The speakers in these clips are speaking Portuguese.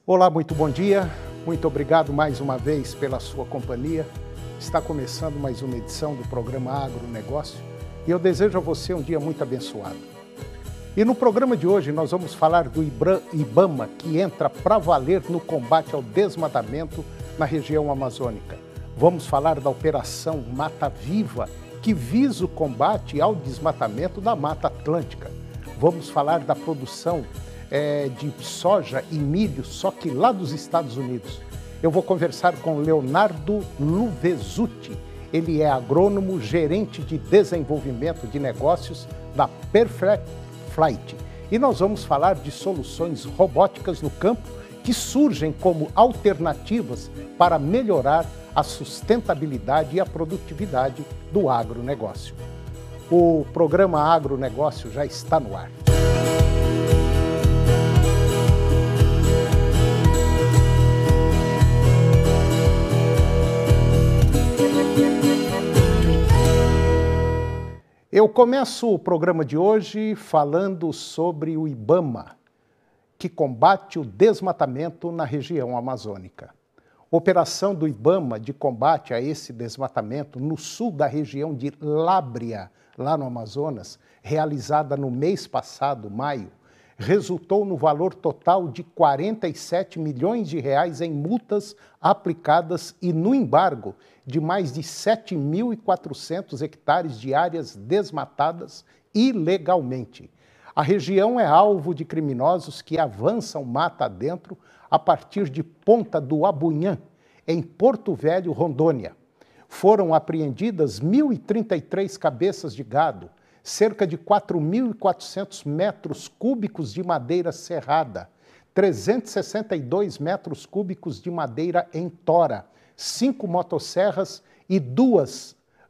Olá, muito bom dia. Muito obrigado mais uma vez pela sua companhia. Está começando mais uma edição do programa Agronegócio e eu desejo a você um dia muito abençoado. E no programa de hoje nós vamos falar do IBAMA, que entra para valer no combate ao desmatamento na região amazônica. Vamos falar da Operação Mata Viva, que visa o combate ao desmatamento da Mata Atlântica. Vamos falar da produção de soja e milho, só que lá dos Estados Unidos. Eu vou conversar com Leonardo Luvesutti. Ele é agrônomo, gerente de desenvolvimento de negócios da Perfect Flight. E nós vamos falar de soluções robóticas no campo que surgem como alternativas para melhorar a sustentabilidade e a produtividade do agronegócio. O programa Agronegócio já está no ar. Eu começo o programa de hoje falando sobre o IBAMA, que combate o desmatamento na região amazônica. Operação do IBAMA de combate a esse desmatamento no sul da região de Lábrea, lá no Amazonas, realizada no mês passado, maio, resultou no valor total de 47 milhões de reais em multas aplicadas e no embargo de mais de 7.400 hectares de áreas desmatadas ilegalmente. A região é alvo de criminosos que avançam mata adentro a partir de Ponta do Abunhã, em Porto Velho, Rondônia. Foram apreendidas 1.033 cabeças de gado, cerca de 4.400 metros cúbicos de madeira serrada, 362 metros cúbicos de madeira em tora, 5 motosserras e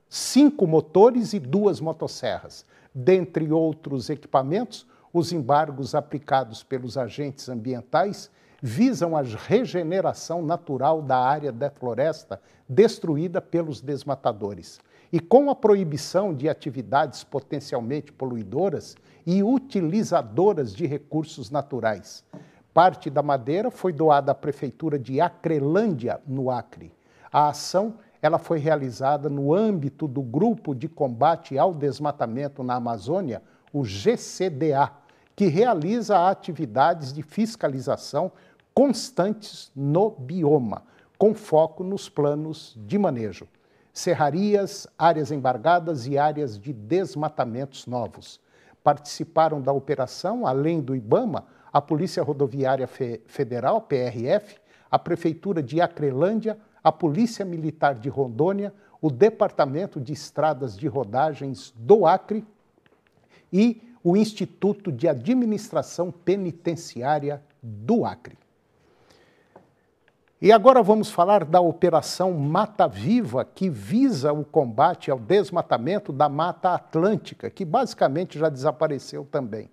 5 motores e 2 motosserras. Dentre outros equipamentos, os embargos aplicados pelos agentes ambientais visam a regeneração natural da área da floresta destruída pelos desmatadores. E com a proibição de atividades potencialmente poluidoras e utilizadoras de recursos naturais. Parte da madeira foi doada à Prefeitura de Acrelândia, no Acre. A ação ela foi realizada no âmbito do Grupo de Combate ao Desmatamento na Amazônia, o GCDA, que realiza atividades de fiscalização constantes no bioma, com foco nos planos de manejo. Serrarias, áreas embargadas e áreas de desmatamentos novos. Participaram da operação, além do IBAMA, a Polícia Rodoviária Federal, PRF, a Prefeitura de Acrelândia, a Polícia Militar de Rondônia, o Departamento de Estradas de Rodagens do Acre e o Instituto de Administração Penitenciária do Acre. E agora vamos falar da Operação Mata Viva, que visa o combate ao desmatamento da Mata Atlântica, que basicamente já desapareceu também.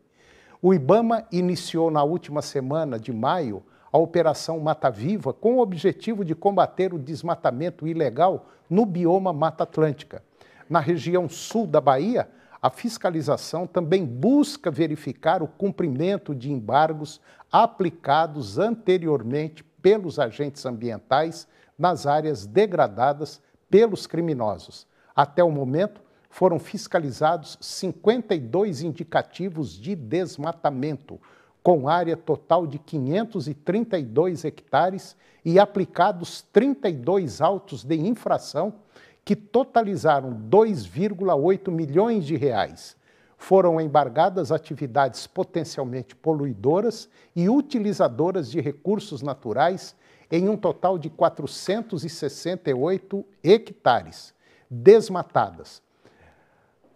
O IBAMA iniciou na última semana de maio a Operação Mata Viva com o objetivo de combater o desmatamento ilegal no bioma Mata Atlântica. Na região sul da Bahia, a fiscalização também busca verificar o cumprimento de embargos aplicados anteriormente pelos agentes ambientais nas áreas degradadas pelos criminosos. Até o momento, foram fiscalizados 52 indicativos de desmatamento, com área total de 532 hectares e aplicados 32 autos de infração que totalizaram 2,8 milhões de reais. Foram embargadas atividades potencialmente poluidoras e utilizadoras de recursos naturais em um total de 468 hectares desmatadas.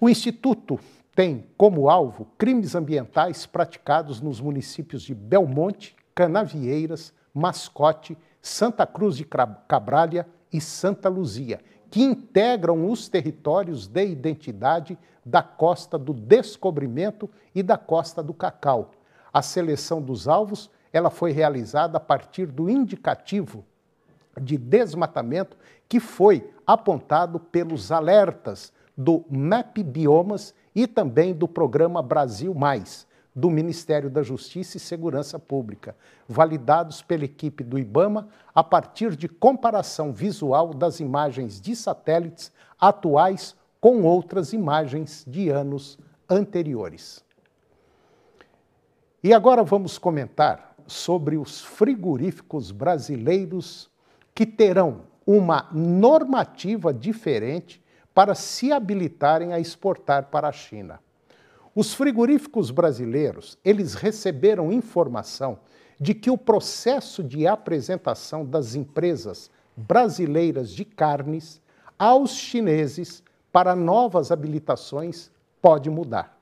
O Instituto tem como alvo crimes ambientais praticados nos municípios de Belmonte, Canavieiras, Mascote, Santa Cruz de Cabrália e Santa Luzia, que integram os territórios de identidade da Costa do Descobrimento e da Costa do Cacau. A seleção dos alvos ela foi realizada a partir do indicativo de desmatamento que foi apontado pelos alertas do MAP Biomas e também do programa Brasil Mais, do Ministério da Justiça e Segurança Pública, validados pela equipe do IBAMA a partir de comparação visual das imagens de satélites atuais com outras imagens de anos anteriores. E agora vamos comentar sobre os frigoríficos brasileiros que terão uma normativa diferente para se habilitarem a exportar para a China. Os frigoríficos brasileiros, eles receberam informação de que o processo de apresentação das empresas brasileiras de carnes aos chineses para novas habilitações pode mudar.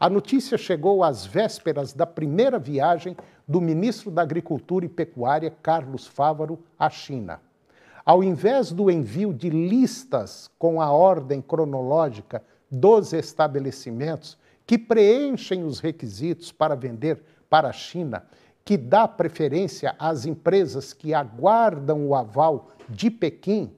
A notícia chegou às vésperas da primeira viagem do ministro da Agricultura e Pecuária, Carlos Fávaro, à China. Ao invés do envio de listas com a ordem cronológica dos estabelecimentos que preenchem os requisitos para vender para a China, que dá preferência às empresas que aguardam o aval de Pequim,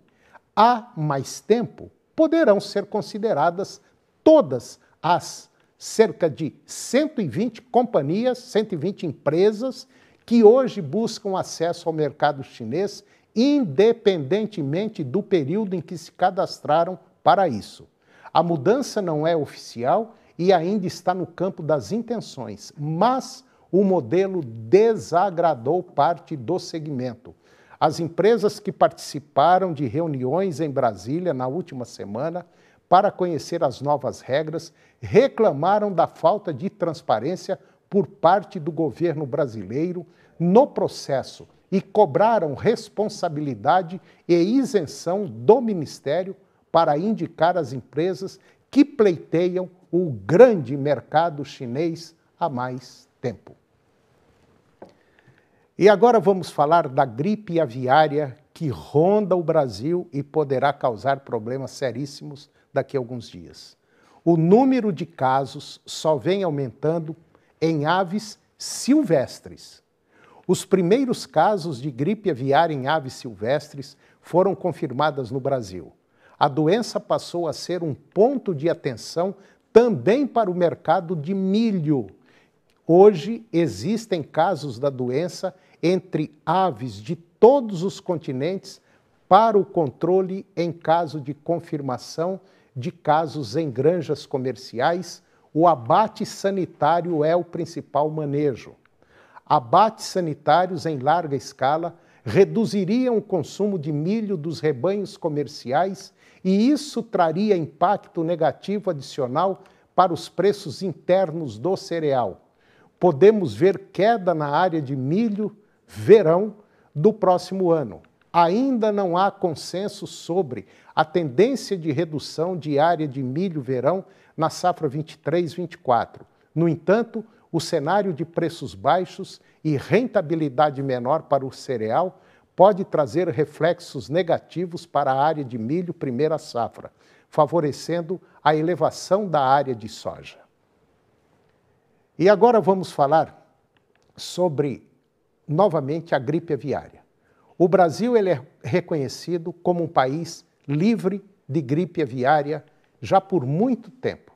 há mais tempo poderão ser consideradas todas as cerca de 120 companhias, 120 empresas que hoje buscam acesso ao mercado chinês, independentemente do período em que se cadastraram para isso. A mudança não é oficial e ainda está no campo das intenções, mas o modelo desagradou parte do segmento. As empresas que participaram de reuniões em Brasília na última semana para conhecer as novas regras reclamaram da falta de transparência por parte do governo brasileiro no processo e cobraram responsabilidade e isenção do Ministério para indicar as empresas que pleiteiam o grande mercado chinês há mais tempo. E agora vamos falar da gripe aviária que ronda o Brasil e poderá causar problemas seríssimos daqui a alguns dias. O número de casos só vem aumentando em aves silvestres. Os primeiros casos de gripe aviária em aves silvestres foram confirmados no Brasil. A doença passou a ser um ponto de atenção também para o mercado de milho. Hoje existem casos da doença entre aves de todos os continentes para o controle em caso de confirmação de casos em granjas comerciais. O abate sanitário é o principal manejo. Abates sanitários em larga escala reduziriam o consumo de milho dos rebanhos comerciais e isso traria impacto negativo adicional para os preços internos do cereal. Podemos ver queda na área de milho verão do próximo ano. Ainda não há consenso sobre a tendência de redução de área de milho verão na safra 23-24. No entanto, o cenário de preços baixos e rentabilidade menor para o cereal pode trazer reflexos negativos para a área de milho primeira safra, favorecendo a elevação da área de soja. E agora vamos falar sobre, novamente, a gripe aviária. O Brasil ele é reconhecido como um país livre de gripe aviária já por muito tempo.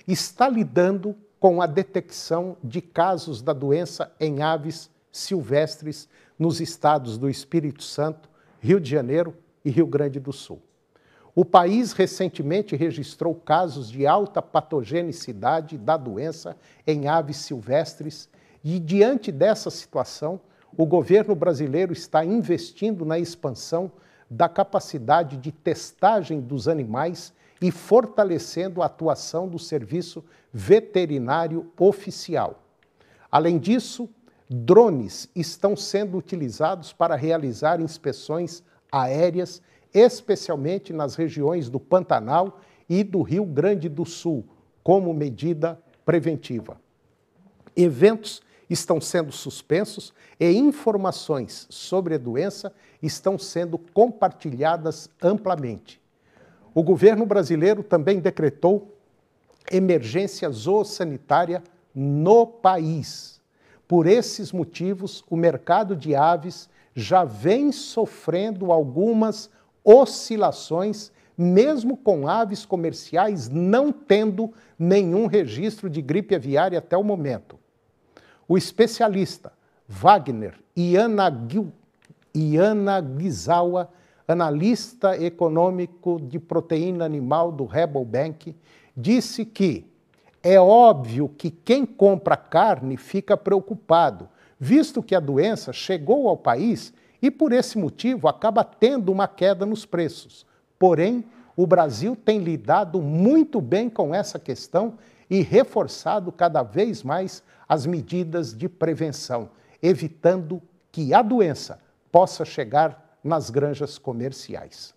Está lidando com a detecção de casos da doença em aves silvestres nos estados do Espírito Santo, Rio de Janeiro e Rio Grande do Sul. O país recentemente registrou casos de alta patogenicidade da doença em aves silvestres e, diante dessa situação, o governo brasileiro está investindo na expansão da capacidade de testagem dos animais e fortalecendo a atuação do Serviço Veterinário Oficial. Além disso, drones estão sendo utilizados para realizar inspeções aéreas, especialmente nas regiões do Pantanal e do Rio Grande do Sul, como medida preventiva. Eventos estão sendo suspensos e informações sobre a doença estão sendo compartilhadas amplamente. O governo brasileiro também decretou emergência zoossanitária no país. Por esses motivos, o mercado de aves já vem sofrendo algumas oscilações, mesmo com aves comerciais não tendo nenhum registro de gripe aviária até o momento. O especialista Wagner Yanagisawa, analista econômico de proteína animal do Rabobank, disse que é óbvio que quem compra carne fica preocupado, visto que a doença chegou ao país e, por esse motivo, acaba tendo uma queda nos preços. Porém, o Brasil tem lidado muito bem com essa questão e reforçado cada vez mais as medidas de prevenção, evitando que a doença possa chegar nas granjas comerciais.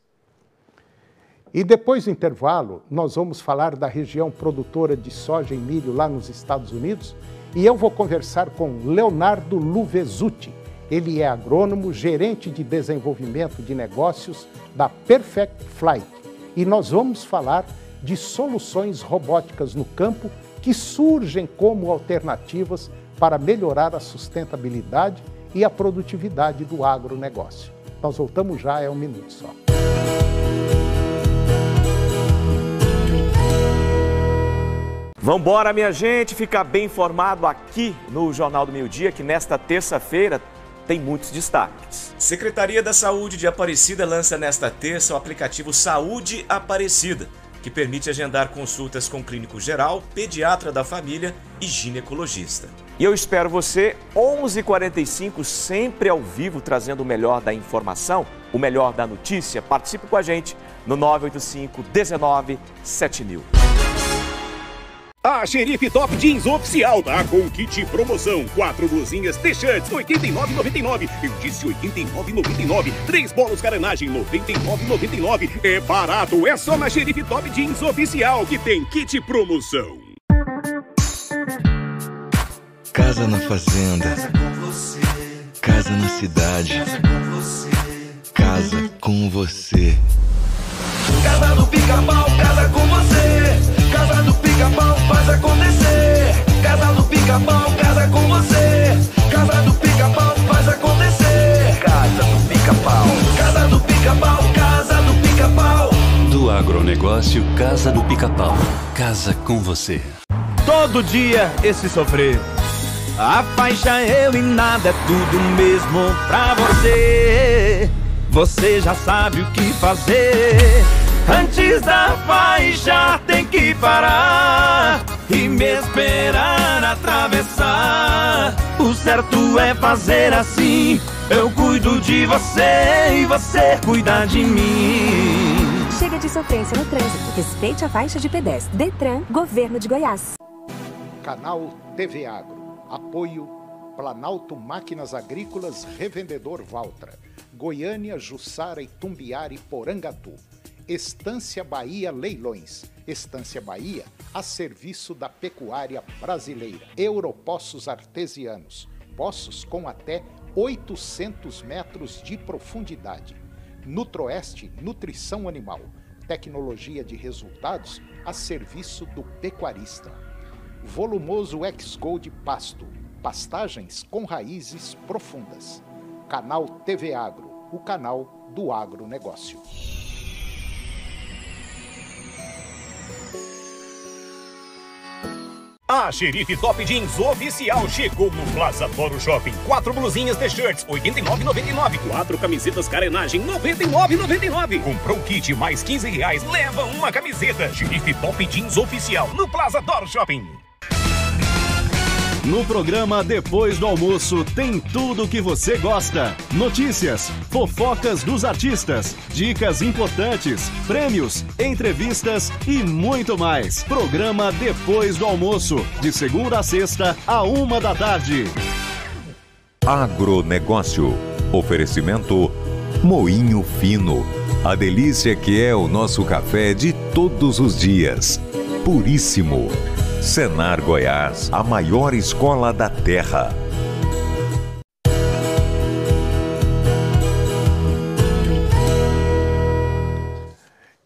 E depois do intervalo, nós vamos falar da região produtora de soja e milho lá nos Estados Unidos e eu vou conversar com Leonardo Luvesuti. Ele é agrônomo, gerente de desenvolvimento de negócios da Perfect Flight. E nós vamos falar de soluções robóticas no campo que surgem como alternativas para melhorar a sustentabilidade e a produtividade do agronegócio. Nós voltamos já, é um minuto só. Vambora, minha gente, ficar bem informado aqui no Jornal do Meio-Dia, que nesta terça-feira tem muitos destaques. Secretaria da Saúde de Aparecida lança nesta terça o aplicativo Saúde Aparecida, que permite agendar consultas com clínico geral, pediatra da família e ginecologista. E eu espero você, 11h45, sempre ao vivo, trazendo o melhor da informação, o melhor da notícia. Participe com a gente no 985-19-7000. A Xerife Top Jeans Oficial tá com kit promoção. 4 blusinhas T-shirts, R$ 89,99. Eu disse R$ 89,99. 3 bolos carenagem, R$ 99,99. É barato, é só na Xerife Top Jeans Oficial que tem kit promoção. Casa na fazenda, casa com você. Casa na cidade, casa com você. Casa com você. Casa do Pica-Pau, casa com você. Casa do Pica-Pau, faz acontecer. Casa do Pica-Pau, casa com você. Casa do Pica-Pau, faz acontecer. Casa do Pica-Pau, casa do Pica-Pau, casa do Pica-Pau. Do agronegócio, Casa do Pica-Pau. Casa com você. Todo dia esse sofrer. A faixa eu e nada é tudo mesmo pra você. Você já sabe o que fazer. Antes da faixa tem que parar e me esperar atravessar. O certo é fazer assim. Eu cuido de você e você cuida de mim. Chega de sofrência no trânsito. Respeite a faixa de pedestre. Detran, Governo de Goiás. Canal TV Agro. Apoio Planalto Máquinas Agrícolas, Revendedor Valtra. Goiânia, Jussara, Itumbiara e Porangatu. Estância Bahia Leilões. Estância Bahia a serviço da pecuária brasileira. Europoços Artesianos. Poços com até 800 metros de profundidade. Nutroeste Nutrição Animal. Tecnologia de resultados a serviço do pecuarista. Volumoso X-Gold Pasto. Pastagens com raízes profundas. Canal TV Agro. O canal do agronegócio. A Xerife Top Jeans Oficial chegou no Plaza Toro Shopping. 4 blusinhas T-shirts, R$ 89,99. 4 camisetas carenagem, R$ 99,99. Comprou o kit mais R$ 15, leva uma camiseta. Xerife Top Jeans Oficial no Plaza Toro Shopping. No programa Depois do Almoço tem tudo o que você gosta. Notícias, fofocas dos artistas, dicas importantes, prêmios, entrevistas e muito mais. Programa Depois do Almoço, de segunda a sexta, à 13h. Agronegócio. Oferecimento Moinho Fino. A delícia que é o nosso café de todos os dias. Puríssimo. Senar Goiás, a maior escola da terra.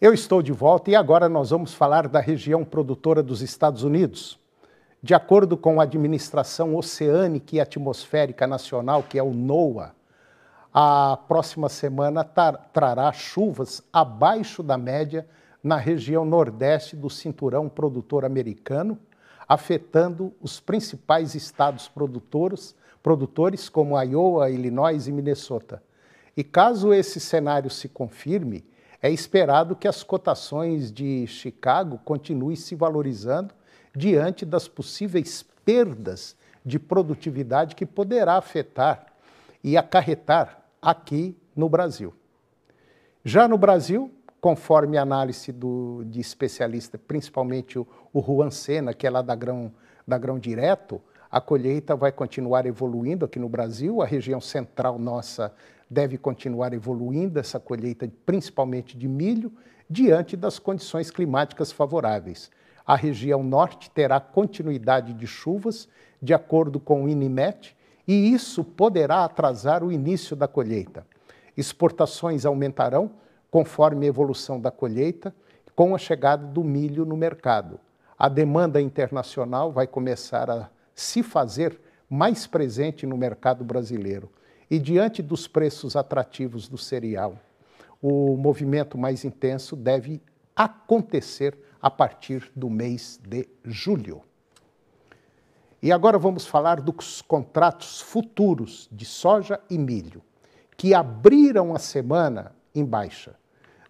Eu estou de volta e agora nós vamos falar da região produtora dos Estados Unidos. De acordo com a Administração Oceânica e Atmosférica Nacional, que é o NOAA, a próxima semana trará chuvas abaixo da média na região nordeste do cinturão produtor americano, afetando os principais estados produtores como Iowa, Illinois e Minnesota. E caso esse cenário se confirme, é esperado que as cotações de Chicago continuem se valorizando diante das possíveis perdas de produtividade que poderá afetar e acarretar aqui no Brasil. Já no Brasil, conforme a análise de especialista, principalmente o Juan Sena, que é lá da Grão Direto, a colheita vai continuar evoluindo aqui no Brasil, a região central nossa deve continuar evoluindo, essa colheita principalmente de milho, diante das condições climáticas favoráveis. A região norte terá continuidade de chuvas, de acordo com o INMET, e isso poderá atrasar o início da colheita. Exportações aumentarão conforme a evolução da colheita, com a chegada do milho no mercado. A demanda internacional vai começar a se fazer mais presente no mercado brasileiro. E diante dos preços atrativos do cereal, o movimento mais intenso deve acontecer a partir do mês de julho. E agora vamos falar dos contratos futuros de soja e milho, que abriram a semana em baixa,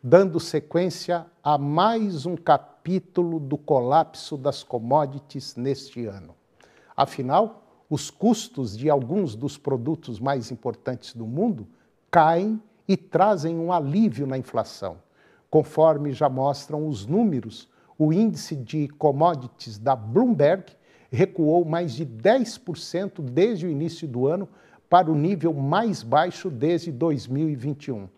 dando sequência a mais um capítulo do colapso das commodities neste ano. Afinal, os custos de alguns dos produtos mais importantes do mundo caem e trazem um alívio na inflação. Conforme já mostram os números, o índice de commodities da Bloomberg recuou mais de 10% desde o início do ano para o nível mais baixo desde 2021.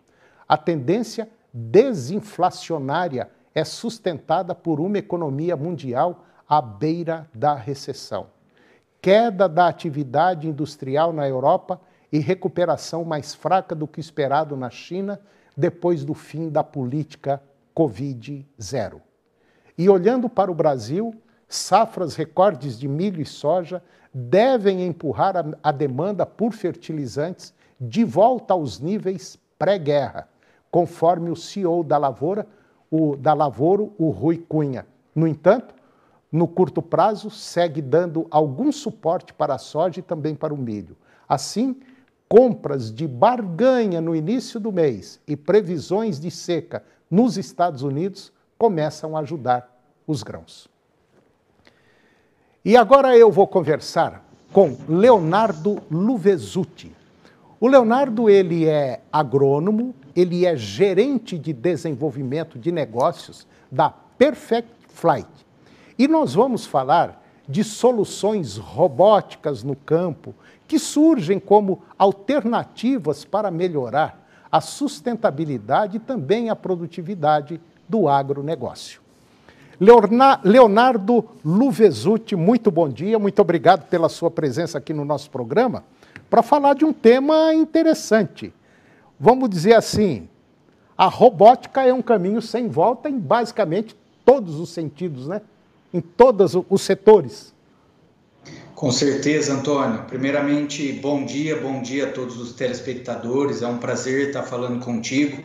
A tendência desinflacionária é sustentada por uma economia mundial à beira da recessão. Queda da atividade industrial na Europa e recuperação mais fraca do que esperado na China depois do fim da política Covid-0. E olhando para o Brasil, safras recordes de milho e soja devem empurrar a demanda por fertilizantes de volta aos níveis pré-guerra, conforme o CEO da Lavoro, o Rui Cunha. No entanto, no curto prazo, segue dando algum suporte para a soja e também para o milho. Assim, compras de barganha no início do mês e previsões de seca nos Estados Unidos começam a ajudar os grãos. E agora eu vou conversar com Leonardo Luvesutti. O Leonardo, ele é agrônomo, ele é gerente de desenvolvimento de negócios da Perfect Flight. E nós vamos falar de soluções robóticas no campo que surgem como alternativas para melhorar a sustentabilidade e também a produtividade do agronegócio. Leonardo Luvesutti, muito bom dia, muito obrigado pela sua presença aqui no nosso programa para falar de um tema interessante. Vamos dizer assim, a robótica é um caminho sem volta em basicamente todos os sentidos, né? Em todos os setores. Com certeza, Antônio. Primeiramente, bom dia a todos os telespectadores. É um prazer estar falando contigo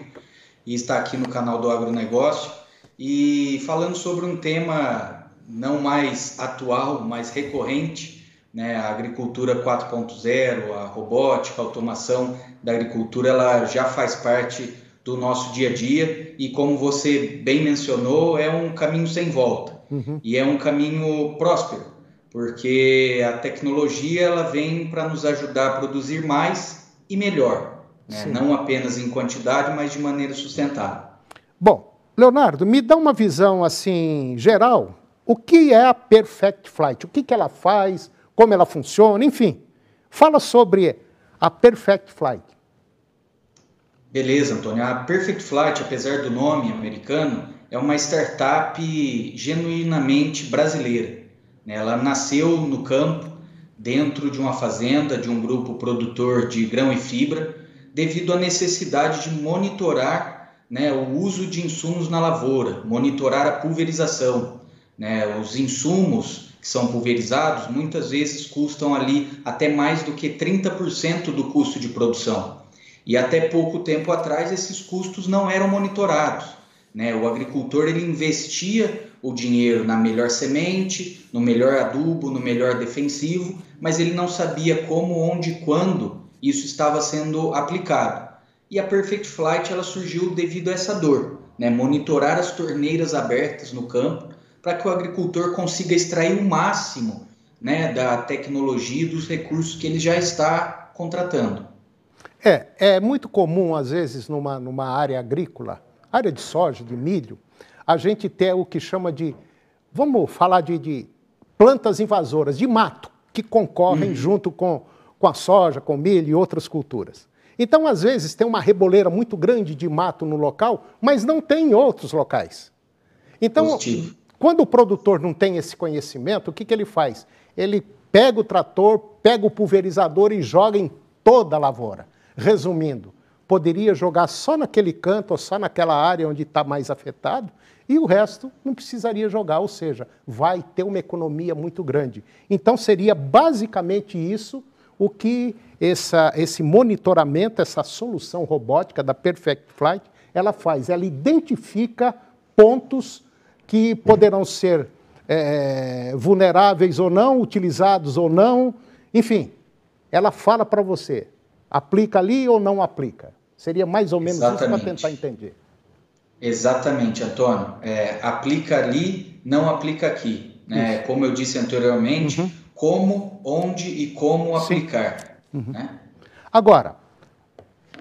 e estar aqui no canal do Agronegócio e falando sobre um tema não mais atual, mas recorrente, né? A agricultura 4.0, a robótica, a automação da agricultura, ela já faz parte do nosso dia a dia e, como você bem mencionou, é um caminho sem volta. E é um caminho próspero, porque a tecnologia ela vem para nos ajudar a produzir mais e melhor, né? Não apenas em quantidade, mas de maneira sustentável. Bom, Leonardo, me dá uma visão assim geral. O que é a Perfect Flight? O que ela faz? Como ela funciona? Enfim, fala sobre a Perfect Flight. Beleza, Antônio. A Perfect Flight, apesar do nome americano, é uma startup genuinamente brasileira. Ela nasceu no campo, dentro de uma fazenda, de um grupo produtor de grão e fibra, devido à necessidade de monitorar, né, o uso de insumos na lavoura, monitorar a pulverização. Os insumos que são pulverizados muitas vezes custam ali até mais do que 30% do custo de produção. E até pouco tempo atrás esses custos não eram monitorados. né? O agricultor ele investia o dinheiro na melhor semente, no melhor adubo, no melhor defensivo, mas ele não sabia como, onde e quando isso estava sendo aplicado. E a Perfect Flight ela surgiu devido a essa dor, né? Monitorar as torneiras abertas no campo para que o agricultor consiga extrair o máximo, né, da tecnologia e dos recursos que ele já está contratando. É muito comum, às vezes, numa área agrícola, área de soja, de milho, a gente ter o que chama de, vamos falar de plantas invasoras, de mato, que concorrem junto com a soja, com o milho e outras culturas. Então, às vezes, tem uma reboleira muito grande de mato no local, mas não tem em outros locais. Então, quando o produtor não tem esse conhecimento, o que ele faz? Ele pega o trator, pega o pulverizador e joga em toda a lavoura. Resumindo, poderia jogar só naquele canto ou só naquela área onde está mais afetado e o resto não precisaria jogar, ou seja, vai ter uma economia muito grande. Então, seria basicamente isso o que esse monitoramento, essa solução robótica da Perfect Flight, ela faz. Ela identifica pontos que poderão ser vulneráveis ou não, utilizados ou não, enfim, ela fala para você, aplica ali ou não aplica. Seria mais ou menos isso para tentar entender. Exatamente, Antônio. Aplica ali, não aplica aqui. Né? Como eu disse anteriormente, como, onde e como aplicar. Né? Agora,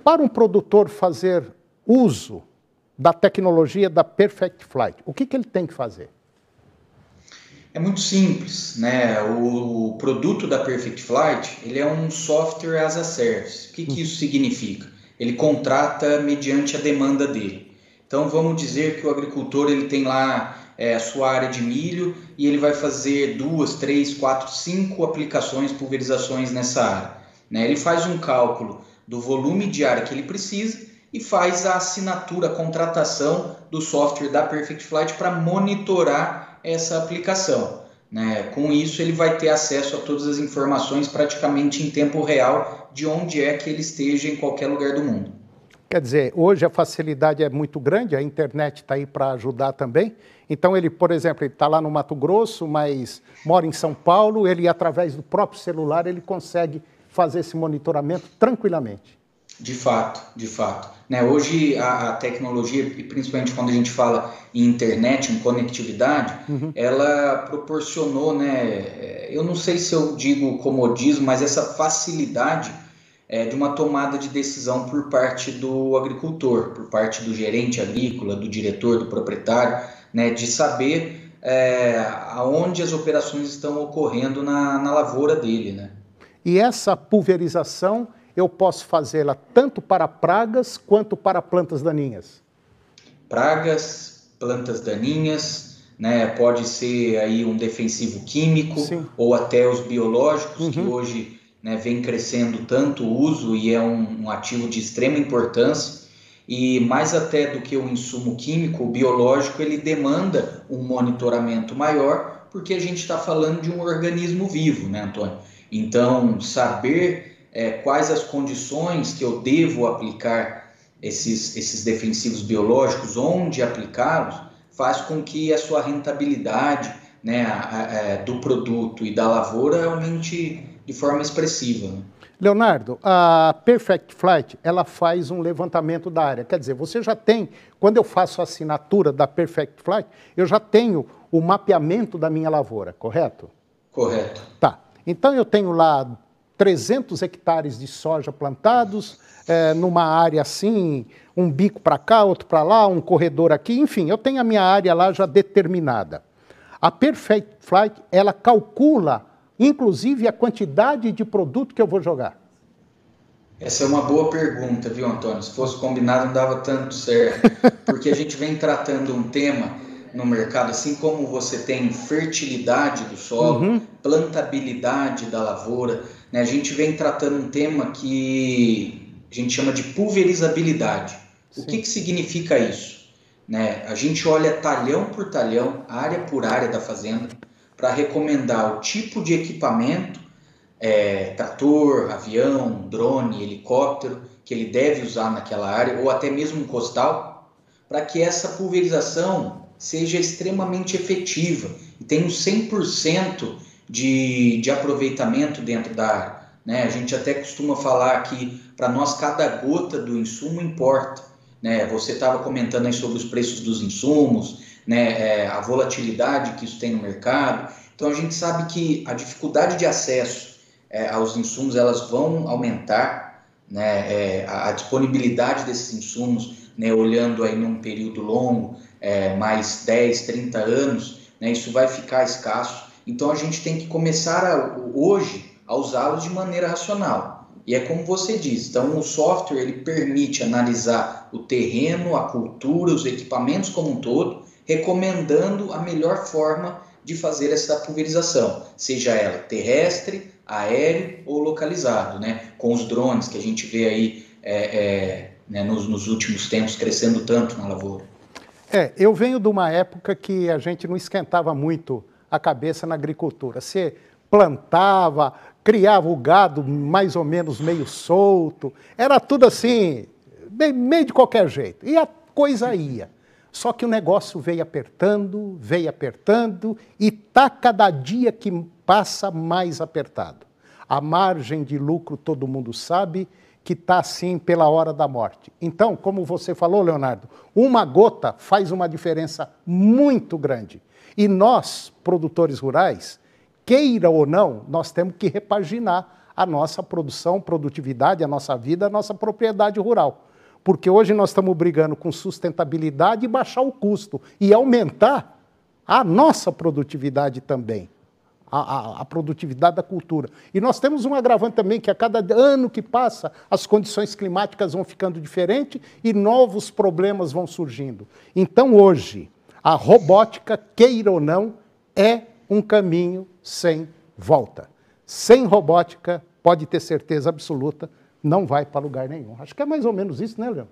para um produtor fazer uso da tecnologia da Perfect Flight, o que ele tem que fazer? É muito simples, né? O produto da Perfect Flight, ele é um software as a service. O que isso significa? Ele contrata mediante a demanda dele. Então, vamos dizer que o agricultor ele tem lá a sua área de milho e ele vai fazer 2, 3, 4, 5 aplicações, pulverizações nessa área. Né? Ele faz um cálculo do volume de área que ele precisa e faz a assinatura, a contratação do software da Perfect Flight para monitorar essa aplicação. Né? Com isso, ele vai ter acesso a todas as informações praticamente em tempo real de onde é que ele esteja em qualquer lugar do mundo. Quer dizer, hoje a facilidade é muito grande, a internet está aí para ajudar também. Então, ele, por exemplo, ele está lá no Mato Grosso, mas mora em São Paulo, ele, através do próprio celular, ele consegue fazer esse monitoramento tranquilamente. De fato, de fato. Né? Hoje a tecnologia, e principalmente quando a gente fala em internet, em conectividade, ela proporcionou, né, eu não sei se eu digo comodismo, mas essa facilidade de uma tomada de decisão por parte do agricultor, por parte do gerente agrícola, do diretor, do proprietário, né, de saber aonde as operações estão ocorrendo na lavoura dele. Né? E essa pulverização eu posso fazê-la tanto para pragas quanto para plantas daninhas? Pragas, plantas daninhas, né? Pode ser aí um defensivo químico, sim, ou até os biológicos, que hoje, né, vem crescendo tanto o uso e é um ativo de extrema importância. E mais até do que o insumo químico, o biológico, ele demanda um monitoramento maior, porque a gente está falando de um organismo vivo, né, Antônio? Então, saber quais as condições que eu devo aplicar esses defensivos biológicos, onde aplicá-los, faz com que a sua rentabilidade, né, do produto e da lavoura aumente de forma expressiva. Né? Leonardo, a Perfect Flight, ela faz um levantamento da área. Quer dizer, você já tem, quando eu faço a assinatura da Perfect Flight, eu já tenho o mapeamento da minha lavoura, correto? Correto. Tá. Então eu tenho lá 300 hectares de soja plantados, numa área assim, um bico para cá, outro para lá, um corredor aqui, enfim, eu tenho a minha área lá já determinada. A Perfect Flight, ela calcula, inclusive, a quantidade de produto que eu vou jogar. Essa é uma boa pergunta, viu, Antônio? Se fosse combinado, não dava tanto certo, porque a gente vem tratando um tema no mercado, assim como você tem fertilidade do solo, plantabilidade da lavoura, né? A gente vem tratando um tema que a gente chama de pulverizabilidade. Sim. O que significa isso? Né? A gente olha talhão por talhão, área por área da fazenda, para recomendar o tipo de equipamento, trator, avião, drone, helicóptero, que ele deve usar naquela área, ou até mesmo um costal, para que essa pulverização seja extremamente efetiva e tenha um 100% de aproveitamento dentro da área, né? A gente até costuma falar que para nós cada gota do insumo importa, né? Você estava comentando aí sobre os preços dos insumos, né? A volatilidade que isso tem no mercado. Então a gente sabe que a dificuldade de acesso aos insumos elas vão aumentar, né? A disponibilidade desses insumos, né? Olhando aí num período longo, mais 10, 30 anos, né? Isso vai ficar escasso. Então a gente tem que começar hoje a usá-los de maneira racional. E é como você diz, então o software ele permite analisar o terreno, a cultura, os equipamentos como um todo, recomendando a melhor forma de fazer essa pulverização, seja ela terrestre, aéreo ou localizado, né? Com os drones que a gente vê aí né, nos últimos tempos crescendo tanto na lavoura. Eu venho de uma época que a gente não esquentava muito a cabeça na agricultura. Você plantava, criava o gado mais ou menos meio solto, era tudo assim, meio de qualquer jeito. E a coisa ia. Só que o negócio veio apertando e está cada dia que passa mais apertado. A margem de lucro todo mundo sabe que está assim pela hora da morte. Então, como você falou, Leonardo, uma gota faz uma diferença muito grande. E nós, produtores rurais, queira ou não, nós temos que repaginar a nossa produção, produtividade, a nossa vida, a nossa propriedade rural. Porque hoje nós estamos brigando com sustentabilidade e baixar o custo e aumentar a nossa produtividade também, a produtividade da cultura. E nós temos um agravante também, que a cada ano que passa, as condições climáticas vão ficando diferentes e novos problemas vão surgindo. Então hoje, a robótica, queira ou não, é um caminho sem volta. Sem robótica, pode ter certeza absoluta, não vai para lugar nenhum. Acho que é mais ou menos isso, né, Leandro?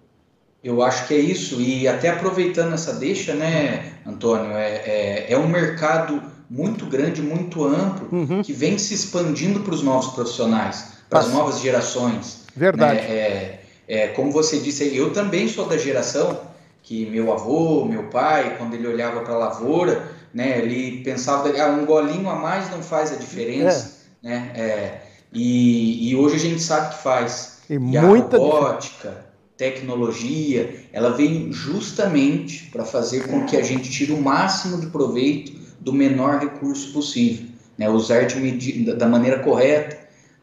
Eu acho que é isso. E até aproveitando essa deixa, né, Antônio, é um mercado muito grande, muito amplo, que vem se expandindo para os novos profissionais, para as novas gerações. Verdade. Né? Como você disse, eu também sou da geração que meu avô, meu pai, quando ele olhava para a lavoura, né, ele pensava, um golinho a mais não faz a diferença, né? E hoje a gente sabe que faz. E a robótica, tecnologia, ela vem justamente para fazer com que a gente tire o máximo de proveito do menor recurso possível, né? Usar da maneira correta,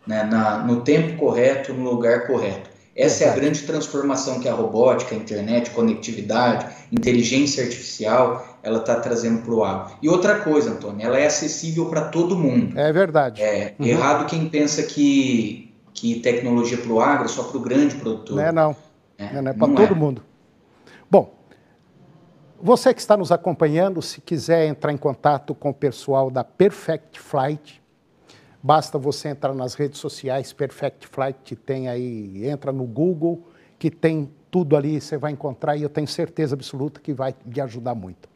né? No tempo correto, no lugar correto. Essa é a grande transformação que a robótica, a internet, conectividade, inteligência artificial, ela está trazendo para o agro. E outra coisa, Antônio, ela é acessível para todo mundo. É verdade. Errado quem pensa que tecnologia para o agro é só para o grande produtor. Não é para todo mundo. Bom, você que está nos acompanhando, se quiser entrar em contato com o pessoal da Perfect Flight, basta você entrar nas redes sociais, Perfect Flight tem aí, entra no Google, que tem tudo ali, você vai encontrar e eu tenho certeza absoluta que vai lhe ajudar muito.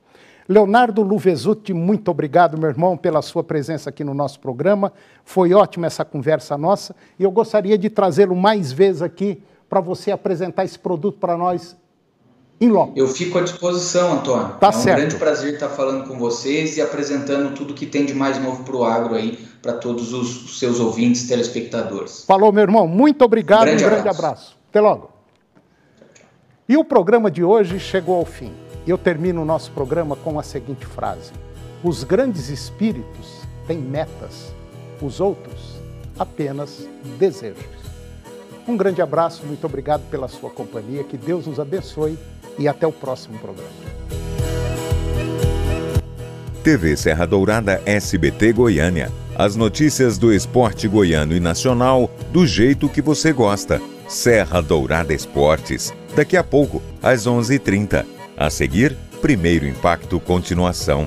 Leonardo Luvesutti, muito obrigado, meu irmão, pela sua presença aqui no nosso programa. Foi ótima essa conversa nossa e eu gostaria de trazê-lo mais vezes aqui para você apresentar esse produto para nós em loco. Eu fico à disposição, Antônio. Tá certo. Um grande prazer estar falando com vocês e apresentando tudo que tem de mais novo para o agro aí, para todos os seus ouvintes, telespectadores. Falou, meu irmão. Muito obrigado. Um grande abraço. Até logo. E o programa de hoje chegou ao fim. Eu termino o nosso programa com a seguinte frase: os grandes espíritos têm metas, os outros apenas desejos. Um grande abraço, muito obrigado pela sua companhia, que Deus nos abençoe e até o próximo programa. TV Serra Dourada SBT Goiânia. As notícias do esporte goiano e nacional do jeito que você gosta. Serra Dourada Esportes. Daqui a pouco, às 11h30. A seguir, Primeiro Impacto Continuação.